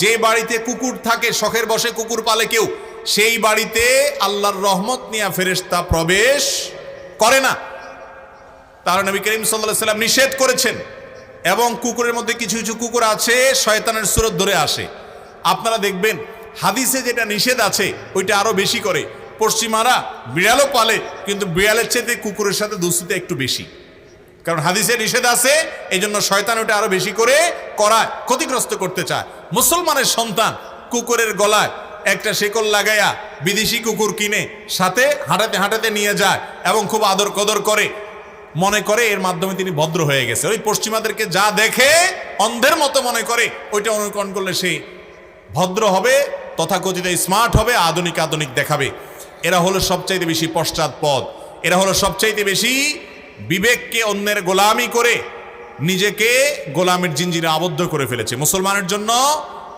যে বাড়িতে কুকুর থাকে, শখের বশে কুকুর পালে কেউ, সেই বাড়িতে আল্লাহর রহমত নিয়ে ফেরেশতা প্রবেশ করে না। তার নবী করিম সাল্লাল্লাহু আলাইহি ওয়াসাল্লাম নিষেধ করেছেন। এবং কুকুরের মধ্যে কিছু কিছু কুকুর আছে শয়তানের সুরত ধরে আসে। আপনারা দেখবেন হাদিসে যেটা নিষেধ আছে ওইটা আরো বেশি করে। পশ্চিমারা বিড়ালও পালে, কিন্তু বিড়ালের চেয়ে কুকুরের সাথে দুস্তিটা একটু বেশি, কারণ হাদিসে নিষেধ আছে, এই জন্য শয়তান ওটা আরো বেশি করে করায়, ক্ষতিগ্রস্ত করতে চায়। মুসলমানের সন্তান কুকুরের গলায় একটা শেকল লাগাইয়া বিদেশি কুকুর কিনে সাথে হাঁটাতে হাঁটাতে নিয়ে যায় এবং খুব আদর কদর করে, মনে করে এর মাধ্যমে তিনি ভদ্র হয়ে গেছে। ওই পশ্চিমাদেরকে যা দেখে অন্ধের মতো মনে করে ওইটা অনুকরণ করলে সে ভদ্র হবে, তথাকথিত স্মার্ট হবে, আধুনিক আধুনিক দেখাবে। এরা হলো সবচাইতে বেশি পশ্চাৎপদ, এরা হলো সবচাইতে বেশি বিবেককে অন্যের গোলামি করে নিজেকে গোলামের জিঞ্জিরে আবদ্ধ করে ফেলেছে। মুসলমানের জন্য